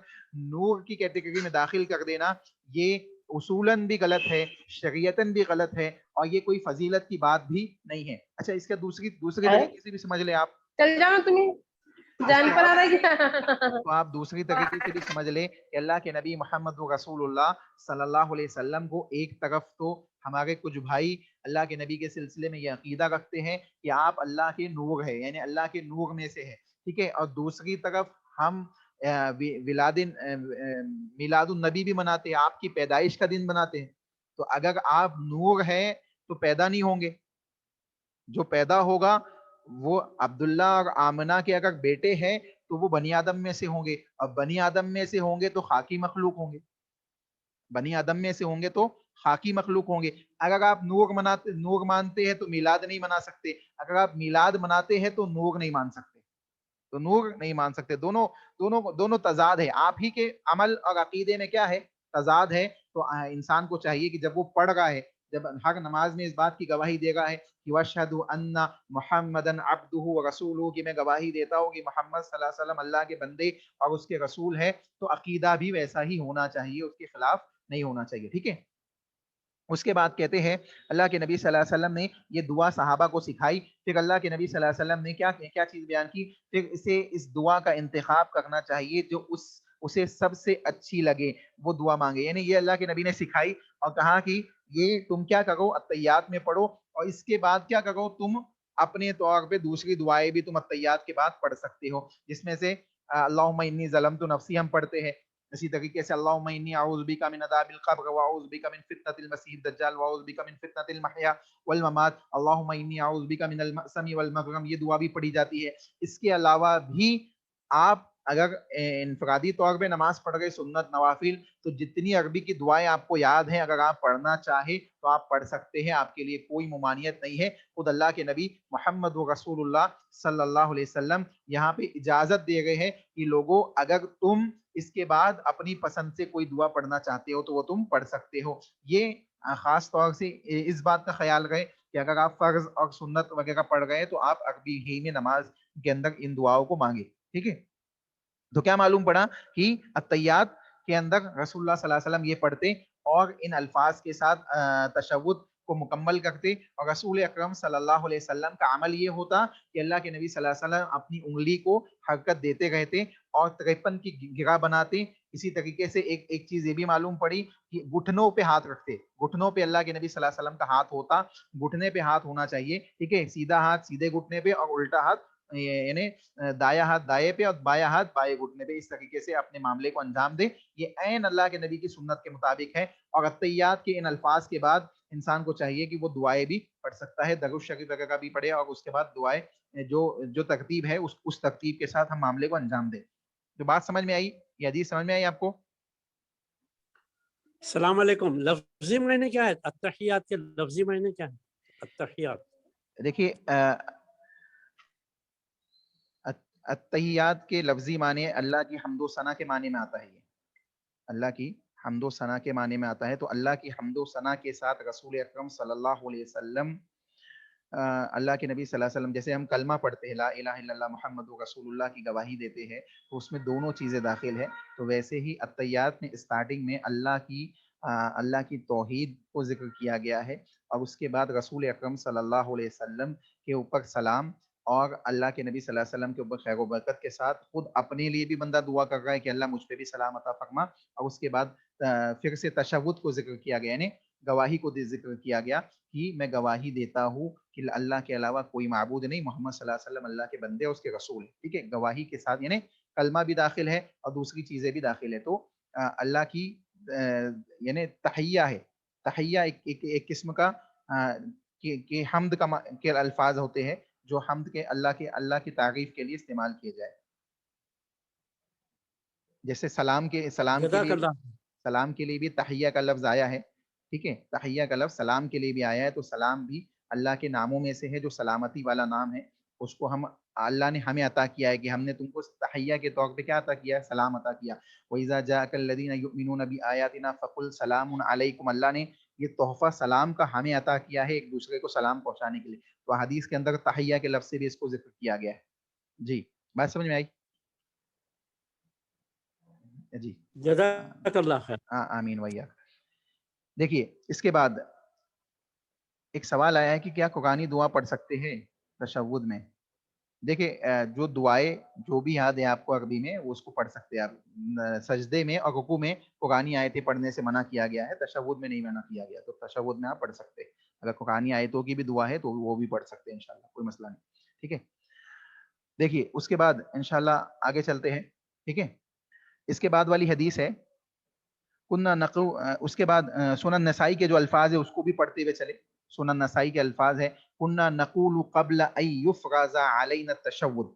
نور کی کیٹیگری میں داخل کر دینا, یہ اصولاً بھی غلط ہے، شریعتاً بھی غلط ہے، اور یہ کوئی فضیلت کی بات بھی نہیں ہے. اچھا اس کا دوسری طریقے سے بھی سمجھ لیں آپ. چل جاؤ تمہیں جان پر آ رہا ہے. تو آپ دوسری طریقے سے بھی سمجھ لیں کہ اللہ کے نبی محمد رسول اللہ صلی اللہ علیہ وسلم کو ایک طرف تو ہمارے کچھ بھائی اللہ کے نبی کے سلسلے میں یہ عقیدہ رکھتے ہیں کہ آپ اللہ کے نور ہے، یعنی اللہ کے نور میں سے ہے، ٹھیک ہے، اور دوسری طرف ہم میلاد النبی بھی مناتے ہیں، آپ کی پیدائش کا دن مناتے ہیں. تو اگر آپ نور ہیں تو پیدا نہیں ہوں گے، جو پیدا ہوگا وہ عبداللہ اور آمنہ کے اگر بیٹے ہیں تو وہ بنی آدم میں سے ہوں گے، اور بنی آدم میں سے ہوں گے تو خاکی مخلوق ہوں گے، بنی آدم میں سے ہوں گے تو خاکی مخلوق ہوں گے. اگر آپ نور مانتے ہیں تو میلاد نہیں منا سکتے، اگر آپ میلاد مناتے ہیں تو نور نہیں مان سکتے، تو نور نہیں مان سکتے. دونوں تضاد ہے. آپ ہی کے عمل اور عقیدے میں کیا ہے؟ تضاد ہے. تو انسان کو چاہیے کہ جب وہ پڑھ رہا ہے، جب ہر نماز میں اس بات کی گواہی دے رہا ہے کہ وَأَشْهَدُ أَنَّ مُحَمَّدًا عَبْدُهُ وَرَسُولُهُ، کہ میں گواہی دیتا ہوں کہ محمد صلی اللہ علیہ وسلم اللہ کے بندے اور اس کے رسول ہے، تو عقیدہ بھی ویسا ہی ہونا چاہیے، اس کے خلاف نہیں ہونا چاہیے. ٹھیک ہے. اس کے بعد کہتے ہیں اللہ کے نبی صلی اللہ علیہ وسلم نے یہ دعا صحابہ کو سکھائی. پھر اللہ کے نبی صلی اللہ علیہ وسلم نے کیا چیز بیان کی؟ پھر اس دعا کا انتخاب کرنا چاہیے جو اسے سب سے اچھی لگے، وہ دعا مانگے. یعنی یہ اللہ کے نبی نے سکھائی اور کہا کہ یہ تم کیا کرو، التحیات میں پڑھو، اور اس کے بعد کیا کرو، تم اپنے طور پہ دوسری دعائیں بھی تم التحیات کے بعد پڑھ سکتے ہو، جس میں سے اللہم انی ظلمت نفسی ہم پڑھتے ہیں. اسی طریقے سے اللہم انی اعوذ بک من عذاب القبر واعوذ بک من فتنۃ المسیح الدجال واعوذ بک من فتنۃ المحیا والممات اللہم انی اعوذ بک من المأثم والمغرم. یہ دعا بھی پڑھی جاتی ہے. اس کے علاوہ بھی آپ اگر انفرادی طور پہ نماز پڑھ گئے سنت نوافل، تو جتنی عربی کی دعائیں آپ کو یاد ہیں اگر آپ پڑھنا چاہیں تو آپ پڑھ سکتے ہیں، آپ کے لیے کوئی ممانعت نہیں ہے. خود اللہ کے نبی محمد رسول اللہ صلی اللہ علیہ وسلم یہاں پہ اجازت دے گئے ہیں کہ لوگوں اگر تم اس کے بعد اپنی پسند سے کوئی دعا پڑھنا چاہتے ہو تو وہ تم پڑھ سکتے ہو. یہ خاص طور سے اس بات کا خیال رہے کہ اگر آپ فرض اور سنت وغیرہ پڑھ گئے تو آپ عربی ہی میں نماز کے اندر ان دعاؤں کو مانگے. ٹھیک ہے. تو کیا معلوم پڑا کہ التحیات کے اندر رسول اللہ صلی اللہ علیہ وسلم یہ پڑھتے اور ان الفاظ کے ساتھ تشہد کو مکمل کرتے، اور رسول اکرم صلی اللہ علیہ وسلم کا عمل یہ ہوتا کہ اللہ کے نبی صلی اللہ علیہ وسلم اپنی انگلی کو حرکت دیتے رہتے اور 53 کی گرہ بناتے. اسی طریقے سے ایک چیز یہ بھی معلوم پڑی کہ گھٹنوں پہ ہاتھ رکھتے، گھٹنوں پہ اللہ کے نبی صلی اللہ علیہ وسلم کا ہاتھ ہوتا، گھٹنے پہ ہاتھ ہونا چاہیے. ٹھیک ہے. سیدھا ہاتھ سیدھے گھٹنے پہ اور الٹا ہاتھ یعنی دایا ہاتھ دائیں پہ اور بایاں ہاتھ بائیں گھٹنے پہ. اس طریقے سے اپنے معاملے کو انجام دے. یہ عین اللہ کے نبی کی سنت کے مطابق ہے. اور التحیات کے ان الفاظ کے بعد انسان کو چاہیے کہ وہ دعائیں بھی پڑھ سکتا ہے، درود شریف وغیرہ بھی پڑھے، اور اس کے بعد دعائیں جو ترتیب ہے اس ترتیب کے ساتھ ہم معاملے کو انجام دیں. تو بات سمجھ میں آئی؟ یہ حدیث سمجھ میں آئی آپ کو؟ السلام علیکم. لفظی معنی کیا ہے التحیات کے؟ لفظی معنی کیا ہے التحیات؟ دیکھیے التحیات کے لفظی معنی اللہ کی حمد و ثنا کے معنی میں آتا ہے. یہ اللہ کی حمد و ثنا کے معنی میں آتا ہے. تو اللہ کی حمد و ثنا کے ساتھ رسول اکرم صلی اللہ علیہ وسلم اللہ کے نبی صلی اللہ علیہ وسلم جیسے ہم کلمہ پڑھتے ہیں لا الہ الا اللہ محمد رسول اللہ کی گواہی دیتے ہیں تو اس میں دونوں چیزیں داخل ہیں. تو ویسے ہی التحیات میں اسٹارٹنگ میں اللہ کی توحید کو ذکر کیا گیا ہے، اور اس کے بعد رسول اکرم صلی اللہ علیہ وسلم کے اوپر سلام، اور اللہ کے نبی صلی اللہ علیہ وسلم کے اوپر خیر و برکت کے ساتھ خود اپنے لیے بھی بندہ دعا کر رہا ہے کہ اللہ مجھ پہ بھی سلام عطا فرما. اور اس کے بعد پھر سے تشہد کو ذکر کیا گیا، یعنی گواہی کو ذکر کیا گیا کہ میں گواہی دیتا ہوں کہ اللہ کے علاوہ کوئی معبود نہیں، محمد صلی اللہ علیہ وسلم اللہ کے بندے اور اس کے رسول. ٹھیک ہے. گواہی کے ساتھ یعنی کلمہ بھی داخل ہے اور دوسری چیزیں بھی داخل ہے. تو اللہ کی یعنی تحیہ ہے. تحیہ ایک قسم کا کہ حمد کے الفاظ ہوتے ہیں جو حمد کے اللہ کی تعریف کے لیے استعمال کیے جائے. جیسے سلام کے لیے بھی تحیہ کا لفظ آیا ہے. ٹھیک ہے. تحیہ کا لفظ سلام کے لیے بھی آیا ہے. تو سلام بھی اللہ کے ناموں میں سے ہے جو سلامتی والا نام ہے. اس کو اللہ نے ہمیں عطا کیا ہے کہ ہم نے تم کو تحیہ کے طور پہ کیا عطا کیا ہے؟ سلام عطا کیا. وَإِذَا جَاءَكَ الَّذِينَ يُؤْمِنُونَ بِآيَاتِنَا فَقُلْ سَلَامٌ عَلَيْكُمْ. اللہ نے یہ تحفہ سلام کا ہمیں عطا کیا ہے ایک دوسرے کو سلام پہنچانے کے لیے. تو حدیث کے اندر تحیہ کے لفظ سے بھی اس کو ذکر کیا گیا ہے. جی بات سمجھ میں آئی؟ جی جزاک اللہ خیر. آمین ویاک. دیکھیے اس کے بعد ایک سوال آیا ہے کہ کیا قرآنی دعا پڑھ سکتے ہیں تشہد میں؟ دیکھیں جو دعائیں جو بھی یاد ہے آپ کو عربی میں وہ اس کو پڑھ سکتے ہیں آپ. سجدے میں اور رکوع میں قرآنی آیتیں پڑھنے سے منع کیا گیا ہے، تشہد میں نہیں منع کیا گیا، تو تشہد میں آپ پڑھ سکتے ہیں. اگر قرآنی آیتوں کی بھی دعا ہے تو وہ بھی پڑھ سکتے ہیں انشاءاللہ، کوئی مسئلہ نہیں. ٹھیک ہے، دیکھیے اس کے بعد انشاءاللہ آگے چلتے ہیں. ٹھیک ہے، اس کے بعد والی حدیث ہے کننا نقو، اس کے بعد سنن نسائی کے جو الفاظ ہے اس کو بھی پڑھتے ہوئے چلے. سنن نسائی کے الفاظ ہے کننا نقول قبل ان یفرض علینا التشہد.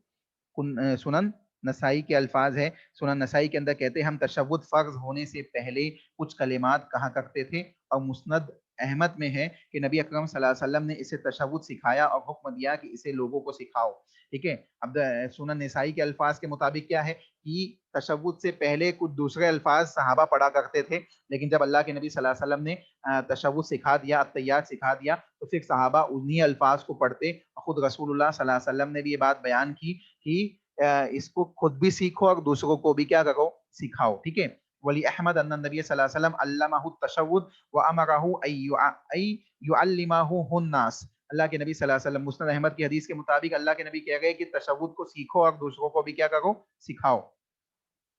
سنن نسائی کے الفاظ ہے، سنن نسائی کے اندر کہتے ہیں ہم تشہد فرض ہونے سے پہلے کچھ کلمات کہا کرتے تھے. اور مسند احمد میں ہے کہ نبی اکرم صلی اللہ علیہ وسلم نے اسے تشہد سکھایا اور حکم دیا کہ اسے لوگوں کو سکھاؤ. ٹھیک ہے، اب سنن نسائی کے الفاظ کے مطابق کیا ہے کہ تشہد سے پہلے کچھ دوسرے الفاظ صحابہ پڑھا کرتے تھے، لیکن جب اللہ کے نبی صلی اللہ علیہ وسلم نے تشہد سکھا دیا، التحیات سکھا دیا، تو پھر صحابہ انہی الفاظ کو پڑھتے. خود رسول اللہ صلی اللہ علیہ وسلم نے بھی یہ بات بیان کی کہ اس کو خود بھی سیکھو اور دوسروں کو بھی کیا کرو، سکھاؤ. ٹھیک ہے، ولی احمد ان النبی صلی اللہ علیہ وسلم علمہ التشہد وامرہ ان یعلمہ الناس. اللہ کے نبی صلی اللہ علیہ وسلم، مسند احمد کی حدیث کے مطابق اللہ کے نبی کہہ گئے کہ تشہد کو سیکھو اور دوسروں کو بھی کیا کرو، سکھاؤ.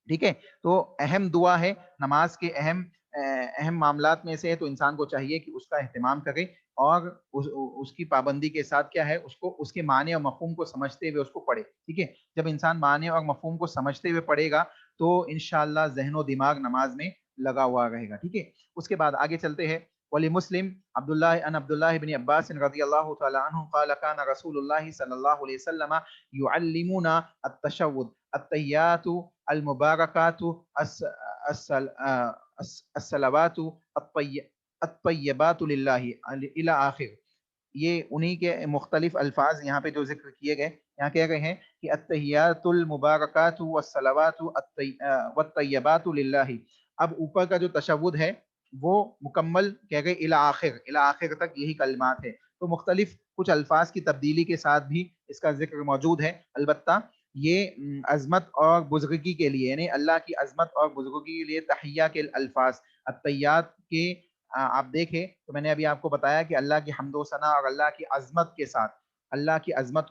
ٹھیک ہے، تو اہم دعا ہے، نماز کے اہم معاملات میں سے ہے، تو انسان کو چاہیے کہ اس کا اہتمام کرے اور اس کی پابندی کے ساتھ کیا ہے اس کو اس کے معنی اور مفہوم کو سمجھتے ہوئے اس کو پڑھے. ٹھیک ہے، جب انسان معنی اور مفہوم کو سمجھتے ہوئے پڑھے گا تو انشاءاللہ ذہن و دماغ نماز میں لگا ہوا رہے گا. ٹھیک ہے، اس کے بعد آگے چلتے ہیں. ولمسلم عبداللہ بن عباس رضی اللہ تعالی عنہ قال كان رسول اللہ صلی اللہ علیہ وسلم يعلمنا التشہد التحیات المبارکات الصلوات الطیبات للہ الی آخر. یہ انہی کے مختلف الفاظ یہاں پہ جو ذکر کیے گئے، یہاں کہہ رہے ہیں کہ التحیات المبارکات والصلوات والطیبات للہ. اب اوپر کا جو تشہد ہے وہ مکمل کہہ گئے الی آخر تک یہی کلمات ہے. تو مختلف کچھ الفاظ کی تبدیلی کے ساتھ بھی اس کا ذکر موجود ہے. البتہ یہ عظمت اور بزرگی کے لیے، یعنی اللہ کی عظمت اور بزرگی کے لیے تحیہ کے الفاظ التحیات کے آپ دیکھیں تو میں نے ابھی آپ کو بتایا کہ اللہ کی حمد و ثنا اور اللہ کی عظمت کے ساتھ اللہ کی عظمت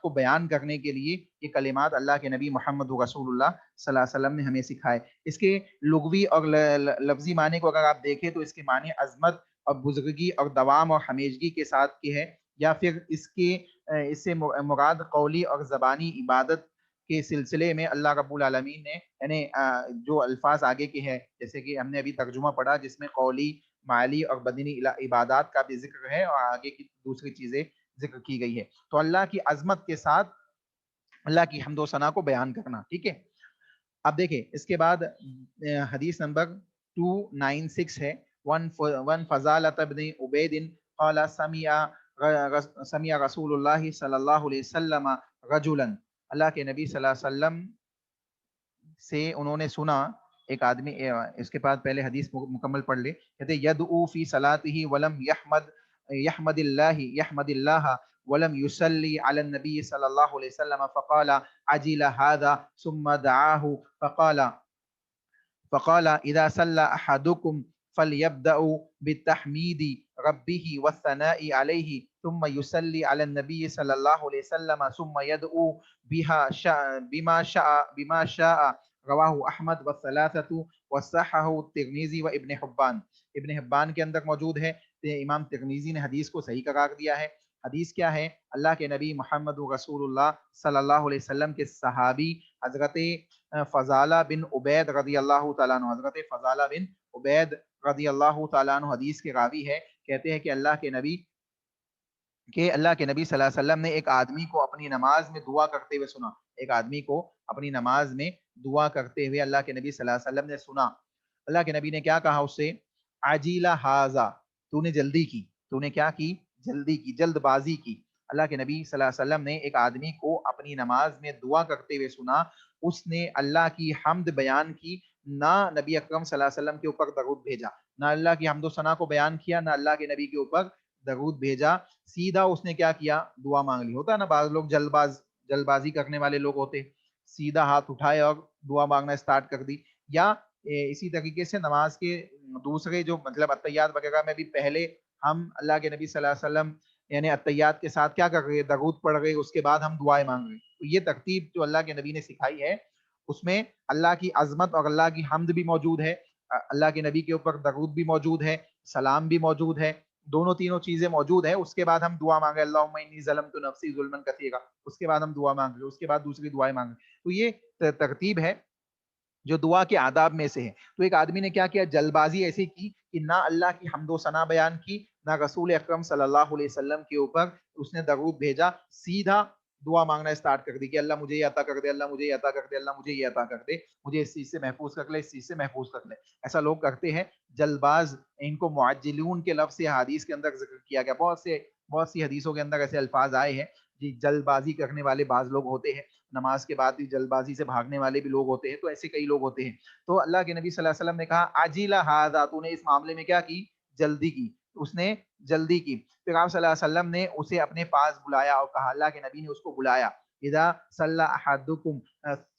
کو بیان کرنے کے لیے یہ کلمات اللہ کے نبی محمد رسول اللہ صلی اللہ علیہ وسلم نے ہمیں سکھائے. اس کے لغوی اور لفظی معنی کو اگر آپ دیکھیں تو اس کے معنی عظمت اور بزرگی اور دوام اور ہمیشگی کے ساتھ کے ہے، یا پھر اس سے مراد قولی اور زبانی عبادت کے سلسلے میں اللہ رب العالمین نے یعنی جو الفاظ آگے کے ہیں جیسے کہ ہم نے ابھی ترجمہ پڑھا جس میں قولی، مالی اور بدنی عبادات کا بھی ذکر ہے اور آگے کی دوسری چیزیں ذکر کی گئی ہے. تو اللہ کی عظمت کے ساتھ اللہ کی حمد و ثنا کو بیان کرنا. ٹھیک ہے، اب دیکھیں اس کے بعد حدیث نمبر 296 ہے. ون فضالۃ بن عبید قال سمع رسول اللہ صلی اللہ علیہ وسلم رجلا. اللہ کے نبی صلی اللہ علیہ وسلم سے انہوں نے سنا ایک آدمی. اس کے بعد پہلے حدیث مکمل پڑھ لے. کہتے یدعو فی صلاتہ ولم یحمد اللہ ولم يصلي على النبي صلى الله عليه وسلم فقال عجل هذا ثم دعاه فقال إذا صلى أحدكم فليبدأ بالتحميد ربه والثناء عليه ثم يصلي على النبي صلى الله عليه وسلم ثم يدعو بما شاء. رواه احمد والثلاثة وصححه الترمذی وابن حبان. ابن حبان کے اندر موجود ہے. امام ترمذی نے حدیث کو صحیح قرار دیا ہے. حدیث کیا ہے؟ اللہ کے نبی محمد رسول اللہ صلی اللہ علیہ وسلم کے صحابی حضرت فضالہ بن عبید رضی اللہ تعالیٰ عنہ، حضرت فضالہ بن عبید رضی اللہ تعالیٰ عنہ حدیث کے راوی ہے. کہتے ہیں کہ اللہ کے نبی صلی اللہ علیہ وسلم نے ایک آدمی کو اپنی نماز میں دعا کرتے ہوئے سنا. ایک آدمی کو اپنی نماز میں دعا کرتے ہوئے اللہ کے نبی صلی اللہ علیہ وسلم نے سنا. اللہ کے نبی نے کیا کہا اس سے؟ عجیلا ہاذا، تو نے جلدی کی. تو نے کیا کی؟ جلدی کی، جلد بازی کی. اللہ کے نبی صلی اللہ علیہ وسلم نے ایک آدمی کو اپنی نماز میں دعا کرتے ہوئے سنا. اس نے اللہ کی حمد بیان کی، نہ نبی اکرم صلی اللہ علیہ وسلم کے اوپر درود بھیجا. نہ اللہ کی حمد و ثنا کو بیان کیا، نہ اللہ کے نبی کے اوپر درود بھیجا. سیدھا اس نے کیا کیا؟ دعا مانگ لی. ہوتا ہے نا بعض لوگ جلد بازی کرنے والے لوگ ہوتے، سیدھا ہاتھ اٹھائے اور دعا مانگنا سٹارٹ کر دی. یا اسی طریقے سے نماز کے دوسرے جو مطلب اتحیات وغیرہ میں بھی پہلے ہم اللہ کے نبی صلی اللہ علیہ وسلم یعنی اتحیات کے ساتھ کیا کر رہے ہیں، درود پڑھ رہے ہیں، اس کے بعد ہم دعائیں مانگ رہے ہیں. تو یہ ترتیب جو اللہ کے نبی نے سکھائی ہے اس میں اللہ کی عظمت اور اللہ کی حمد بھی موجود ہے، اللہ کے نبی کے اوپر درود بھی موجود ہے، سلام بھی موجود ہے، دونوں تینوں چیزیں موجود ہیں. اس کے بعد ہم دعا مانگے اللہم انی ظلمت نفسی ظلما کثیرا، اس کے بعد ہم دعا مانگ رہے، اس کے بعد دوسری دعائیں مانگ رہے. تو یہ ترتیب ہے جو دعا کے آداب میں سے ہے. تو ایک آدمی نے کیا کیا، جلد بازی ایسی کی کہ نہ اللہ کی حمد و ثنا بیان کی، نہ رسول اکرم صلی اللہ علیہ وسلم کے اوپر اس نے درود بھیجا، سیدھا دعا مانگنا اسٹارٹ کر دی کہ اللہ مجھے یہ عطا کر دے، اللہ مجھے یہ عطا کر دے، اللہ مجھے یہ عطا کر دے، مجھے اس چیز سے محفوظ کر لے، اس چیز سے محفوظ کر لے. ایسا لوگ کرتے ہیں جلد باز، ان کو معجلون کے لفظ سے حدیث کے اندر ذکر کیا گیا. بہت سی حدیثوں کے اندر ایسے الفاظ آئے ہیں جی، جلد بازی کرنے والے بعض لوگ ہوتے ہیں، نماز کے بعد بھی جلد بازی سے بھاگنے والے بھی لوگ ہوتے ہیں. تو ایسے کئی لوگ ہوتے ہیں. تو اللہ کے نبی صلی اللہ علیہ وسلم نے کہا عجیلا ھذا، تو نے اس معاملے میں کیا کی، جلدی کی. اس نے جلدی کی. پھر آپ صلی اللہ علیہ وسلم نے اسے اپنے پاس بلایا اور کہا، اللہ کے نبی نے اس کو بلایا، اذا صلی احدکم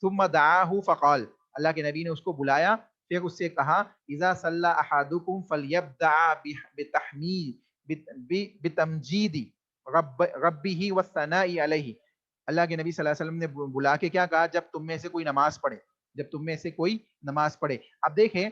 ثم دعاہ فقال، اللہ کے نبی نے اس کو بلایا، پھر اس سے کہا اذا صلی احدکم فلیبدع بتمجید ربہ والثناء علیہ. اللہ کے نبی صلی اللہ علیہ وسلم نے بلا کے کیا کہا، جب تم میں سے کوئی نماز پڑھے، جب تم میں سے کوئی نماز پڑھے. اب دیکھیں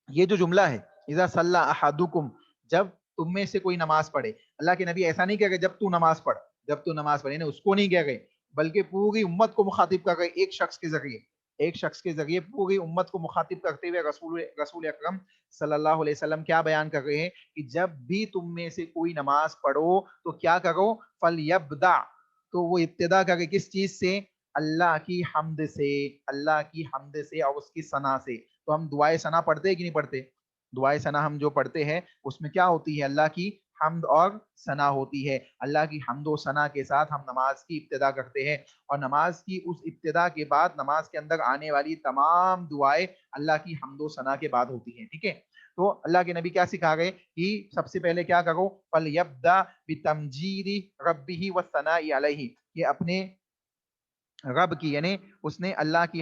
یہ جو جملہ ہے اذا صلی احدکم، جب تم میں سے کوئی نماز پڑھے، اللہ کے نبی ایسا نہیں کہہ گئے جب تو نماز پڑھ، جب تو نماز پڑھے، اس کو نہیں کہہ گئے، بلکہ پوری امت کو مخاطب کر گئے، ایک شخص کے ذریعے پوری امت کو مخاطب کرتے ہوئے رسول اکرم صلی اللہ علیہ وسلم کیا بیان کر رہے ہیں کہ جب بھی تم میں سے کوئی نماز پڑھو تو کیا کرو، فلیبدع، تو وہ ابتدا کرے کس چیز سے، اللہ کی حمد سے، اللہ کی حمد سے اور اس کی ثنا سے. تو ہم دعائے ثنا پڑھتے ہیں کہ نہیں پڑھتے؟ دعائے ثنا ہم جو پڑھتے ہیں اس میں کیا ہوتی ہے، اللہ کی حمد اور ثنا ہوتی ہے. اللہ کی حمد و ثنا کے ساتھ ہم نماز کی ابتدا کرتے ہیں، اور نماز کی اس ابتدا کے بعد نماز کے اندر آنے والی تمام دعائیں اللہ کی حمد و ثنا کے بعد ہوتی ہیں. ٹھیک ہے. تو اللہ کے نبی کیا سکھا گئے کہ سب سے پہلے کیا کرو، فَلْيَبْدَأْ بِتَمْجِيدِ رَبِّهِ وَالثَّنَاءِ عَلَيْهِ، کہ اپنے رب کی یعنی اس نے اللہ کی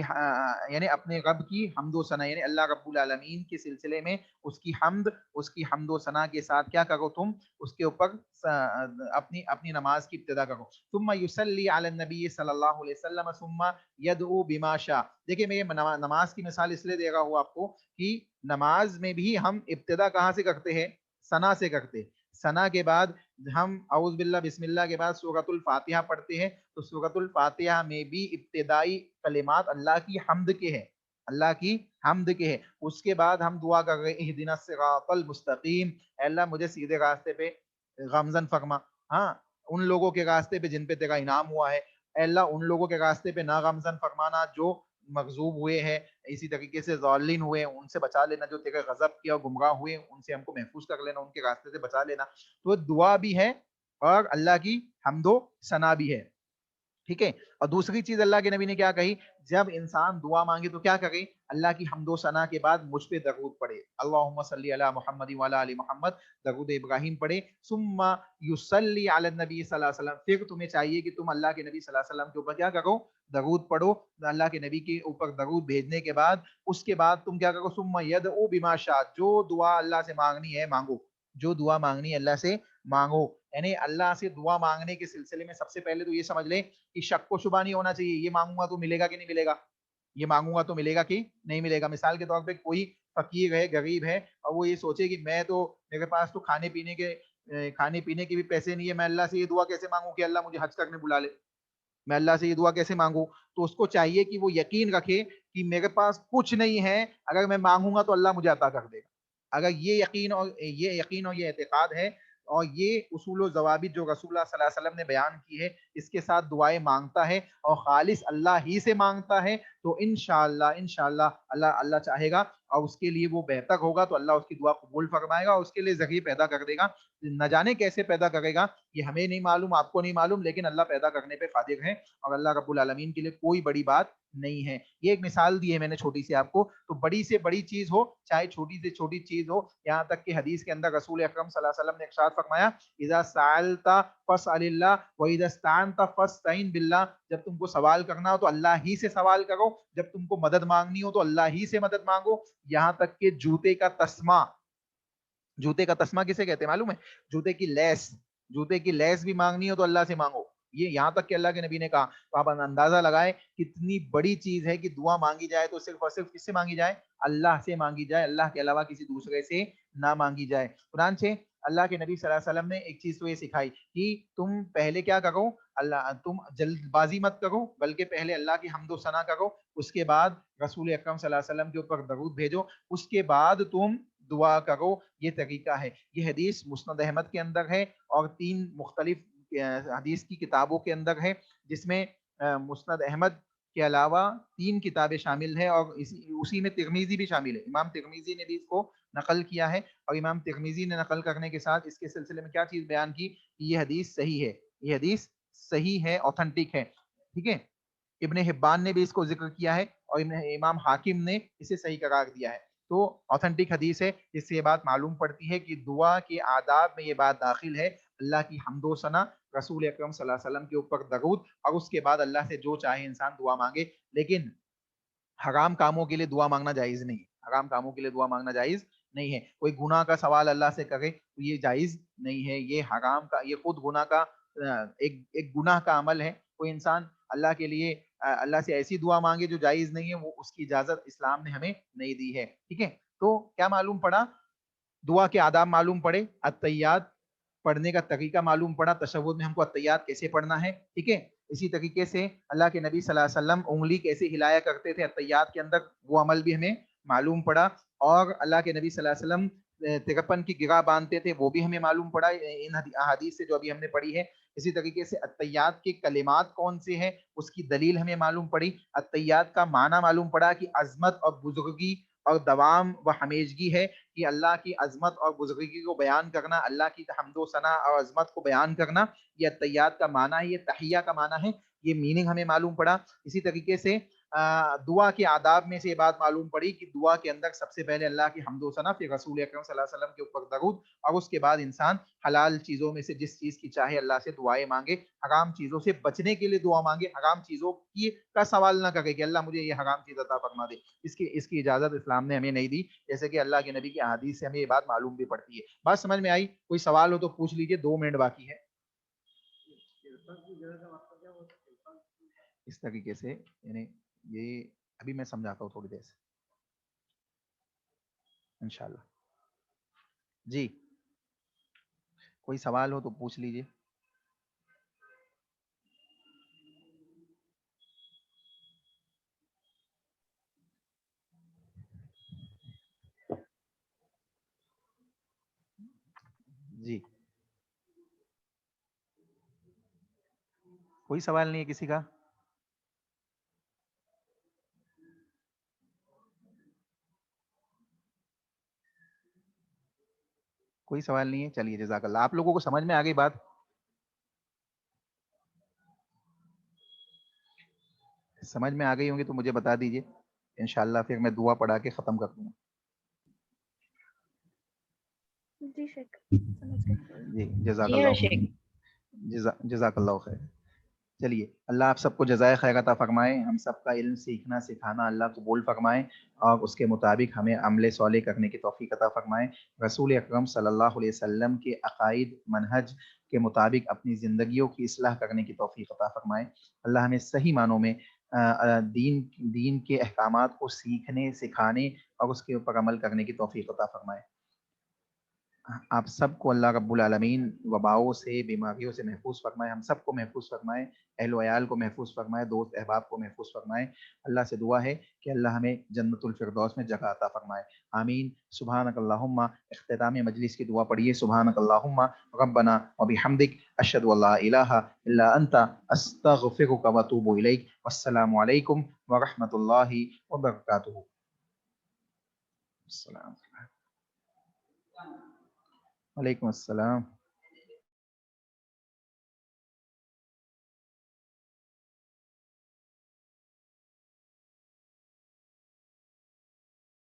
یعنی اپنے رب کی حمد و ثنا، یعنی اللہ رب العالمین کے سلسلے میں اس کی حمد و ثنا کے ساتھ کیا کرو، تم اس کے اوپر اپنی نماز کی ابتدا کرو. ثم یصلی علی النبی صلی اللہ علیہ وسلم ثم یدعو بما شاء. دیکھیں میں یہ نماز کی مثال اس لیے دے رہا ہوں آپ کو کہ نماز میں بھی ہم ابتدا کہاں سے کرتے ہیں، ثنا سے کرتے ہیں. ثنا کے بعد ہم اعوذ باللہ بسم اللہ کے بعد سورۃ الفاتحہ پڑھتے ہیں. تو سورۃ الفاتحہ میں بھی ابتدائی کلمات اللہ کی حمد کے ہیں، اللہ کی حمد کے ہیں. اس کے بعد ہم دعا کر رہے ہیں اہدنا الصراط المستقیم، اے اللہ مجھے سیدھے راستے پہ گامزن فرما، ہاں ان لوگوں کے راستے پہ جن پہ تیرا انعام ہوا ہے، اے اللہ ان لوگوں کے راستے پہ نہ گامزن فرمانا جو مغضوب ہوئے ہیں، اسی طریقے سے ضالین ہوئے ان سے بچا لینا، جو تیرے غضب کیا اور گمراہ ہوئے ان سے ہم کو محفوظ کر لینا، ان کے راستے سے بچا لینا. تو دعا بھی ہے اور اللہ کی حمد و ثنا بھی ہے. ٹھیک ہے. اور دوسری چیز اللہ کے نبی نے کیا کہی، جب انسان دعا مانگے تو کیا کرے، اللہ کی حمد و ثنا کے بعد مجھ پہ درود پڑھے، اللہم صلی علی محمد وعلی آل محمد، درود ابراہیم پڑھے. ثم یصلی علی النبی صلی اللہ علیہ وسلم، پھر تمہیں چاہیے کہ تم اللہ کے نبی صلی اللہ علیہ وسلم کے اوپر کیا کرو، درود پڑھو. اللہ کے نبی کے اوپر درود بھیجنے کے بعد اس کے بعد تم کیا کرو، ثم یدعو بما شاء، جو دعا اللہ سے مانگنی ہے مانگو، جو دعا مانگنی ہے اللہ سے مانگو. یعنی اللہ سے دعا مانگنے کے سلسلے میں سب سے پہلے تو یہ سمجھ لیں کہ شک و شبہ نہیں ہونا چاہیے، یہ مانگوں گا تو ملے گا کہ نہیں ملے گا، یہ مانگوں گا تو ملے گا کہ نہیں ملے گا. مثال کے طور پہ کوئی فقیر ہے، غریب ہے، اور وہ یہ سوچے کہ میرے پاس تو کھانے پینے کے بھی پیسے نہیں ہے، میں اللہ سے یہ دعا کیسے مانگوں کہ اللہ مجھے حج کرنے بلا لے، میں اللہ سے یہ دعا کیسے مانگوں. تو اس کو چاہیے کہ وہ یقین رکھے کہ میرے پاس کچھ نہیں ہے، اگر میں مانگوں گا تو اللہ مجھے عطا کر دے گا. اگر یہ یقین اور یہ اعتقاد ہے اور یہ اصول و ضوابط جو رسول اللہ صلی اللہ علیہ وسلم نے بیان کی ہے اس کے ساتھ دعائیں مانگتا ہے اور خالص اللہ ہی سے مانگتا ہے، تو انشاءاللہ اللہ چاہے گا اور اس کے لیے وہ بہتر ہوگا تو اللہ اس کی دعا قبول فرمائے گا اور اس کے لیے ذریعے پیدا کر دے گا. نہ جانے کیسے پیدا کرے گا یہ ہمیں نہیں معلوم، آپ کو نہیں معلوم، لیکن اللہ پیدا کرنے پہ قادر ہے اور اللہ رب العالمین کے لیے کوئی بڑی بات نہیں ہے. یہ ایک مثال دی ہے میں نے چھوٹی سی آپ کو. تو بڑی سے بڑی چیز ہو چاہے چھوٹی سے چھوٹی چیز ہو، یہاں تک کہ حدیث کے اندر رسول اکرم صلی اللہ علیہ وسلم نے ارشاد فرمایا اذا سألت فاسأل اللہ واذا استعنت فاستعن باللہ، جب تم کو سوال کرنا ہو تو اللہ ہی سے سوال کرو، جب تم کو مدد مانگنی ہو تو اللہ ہی سے مدد مانگو، یہاں تک کہ جوتے کا تسمہ کسے کہتے ہیں معلوم ہے؟ جوتے کی لیس بھی مانگنی ہو تو اللہ سے مانگو. یہ یہاں تک کہ اللہ کے نبی نے کہا. تو آپ اندازہ لگائیں کتنی بڑی چیز ہے کہ دعا مانگی جائے تو صرف اور صرف کس سے مانگی جائے؟ اللہ سے مانگی جائے, اللہ کے علاوہ کسی دوسرے سے نہ مانگی جائے. قرآن سے اللہ کے نبی صلی اللہ علیہ وسلم نے ایک چیز تو یہ سکھائی کہ تم پہلے کیا کرو, تم جلد بازی مت کرو, بلکہ پہلے اللہ کی حمد و ثنا کرو, اس کے بعد رسول اکرم صلی اللہ علیہ وسلم کے اوپر درود بھیجو, اس کے بعد تم دعا کرو. یہ طریقہ ہے. یہ حدیث مسند احمد کے اندر ہے اور 3 مختلف حدیث کی کتابوں کے اندر ہے, جس میں مسند احمد کے علاوہ 3 کتابیں شامل ہیں اور اسی میں ترمذی بھی شامل ہے. امام ترمذی نے بھی اس کو نقل کیا ہے, اور امام ترمذی نے نقل کرنے کے ساتھ اس کے سلسلے میں کیا چیز بیان کی کہ یہ حدیث صحیح ہے, یہ حدیث صحیح ہے, اوتھینٹک ہے. ٹھیک ہے. ابن حبان نے بھی اس کو ذکر کیا ہے اور امام حاکم نے اسے صحیح قرار دیا ہے. تو اوتھینٹک حدیث ہے, جس سے یہ بات معلوم پڑتی ہے کہ دعا کے آداب میں یہ بات داخل ہے, اللہ کی حمد و ثنا, رسول اکرم صلی اللہ علیہ وسلم کے اوپر درود, اور اس کے بعد اللہ سے جو چاہے انسان دعا مانگے. لیکن حرام کاموں کے لیے دعا مانگنا جائز نہیں ہے, حرام کاموں کے لیے دعا مانگنا جائز نہیں ہے. کوئی گناہ کا سوال اللہ سے کرے تو یہ جائز نہیں ہے, یہ حرام کا, یہ خود گناہ کا ایک گناہ کا عمل ہے. کوئی انسان اللہ کے لیے اللہ سے ایسی دعا مانگے جو جائز نہیں ہے, وہ اس کی اجازت اسلام نے ہمیں نہیں دی ہے. ٹھیک ہے. تو کیا معلوم پڑا؟ دعا کے آداب معلوم پڑے, التحیات پڑھنے کا طریقہ معلوم پڑا, تشہد میں ہم کو التحیات کیسے پڑھنا ہے. ٹھیک ہے. اسی طریقے سے اللہ کے نبی صلی اللہ علیہ وسلم انگلی کیسے ہلایا کرتے تھے التحیات کے اندر, وہ عمل بھی ہمیں معلوم پڑا. اور اللہ کے نبی صلی اللہ علیہ وسلم 53 کی گرہ باندھتے تھے, وہ بھی ہمیں معلوم پڑا ان احادیث سے جو ابھی ہم نے پڑھی ہے. اسی طریقے سے التحیات کے کلمات کون سے ہیں, اس کی دلیل ہمیں معلوم پڑی. التحیات کا معنی معلوم پڑا کہ عظمت اور بزرگی اور دوام و ہمیشگی ہے, کہ اللہ کی عظمت اور بزرگی کو بیان کرنا, اللہ کی حمد و ثنا اور عظمت کو بیان کرنا, یہ التحیات کا معنی ہے, یہ تحیہ کا معنی ہے. یہ میننگ ہمیں معلوم پڑا. اسی طریقے سے دعا کے آداب میں سے یہ بات معلوم پڑی کہ دعا کے اندر سب سے پہلے اللہ کی حمد و ثنا, پھر رسول اکرم صلی اللہ علیہ وسلم کے اوپر درود, اور اس کے بعد انسان حلال چیزوں میں سے جس چیز کی چاہے اللہ سے دعائیں مانگے, حرام چیزوں سے بچنے کے لیے دعا مانگے, حرام چیزوں کی کا سوال نہ کرے کہ اللہ مجھے یہ حرام چیز عطا فرما دے. اس کی اجازت اسلام نے ہمیں نہیں دی, جیسے کہ اللہ کے نبی کی احادیث سے ہمیں یہ بات معلوم بھی پڑتی ہے. بات سمجھ میں آئی؟ کوئی سوال ہو تو پوچھ لیجئے, 2 منٹ باقی ہے. اس طریقے سے یعنی یہ ابھی میں سمجھاتا ہوں تھوڑی دیر سے انشاءاللہ. جی کوئی سوال ہو تو پوچھ لیجئے. جی کوئی سوال نہیں ہے کسی کا؟ کوئی سوال نہیں ہے. چلیے جزاک اللہ. آپ لوگوں کو سمجھ میں آ گئی بات؟ سمجھ میں آ گئی ہوں گی تو مجھے بتا دیجئے, انشاءاللہ پھر میں دعا پڑھا کے ختم کر دوں گا. جی شیخ سمجھ گئے. جی جزاک جی ہاں اللہ شیخ. جزاک اللہ خیر. چلیے اللہ آپ سب کو جزائے خیر عطا فرمائے, ہم سب کا علم سیکھنا سکھانا اللہ قبول فرمائے, اور اس کے مطابق ہمیں عمل صالح کرنے کی توفیق عطا فرمائے. رسول اکرم صلی اللہ علیہ وسلم کے عقائد منہج کے مطابق اپنی زندگیوں کی اصلاح کرنے کی توفیق عطا فرمائے. اللہ ہمیں صحیح معنوں میں دین کے احکامات کو سیکھنے سکھانے اور اس کے اوپر عمل کرنے کی توفیق عطا فرمائے. آپ سب کو اللہ رب العالمین وباؤں سے بیماریوں سے محفوظ فرمائے, ہم سب کو محفوظ فرمائے, اہل و عیال کو محفوظ فرمائے, دوست احباب کو محفوظ فرمائے. اللہ سے دعا ہے کہ اللہ ہمیں جنت الفردوس میں جگہ عطا فرمائے. آمین. سبحانک اللہم. اختتام مجلس کی دعا پڑھیے. سبحانک اللہم ربنا وبحمدک اشہد ان لا الہ الا انت استغفرک واتوب الیک. والسلام علیکم ورحمۃ اللہ وبرکاتہ. السلام. وعلیکم السلام.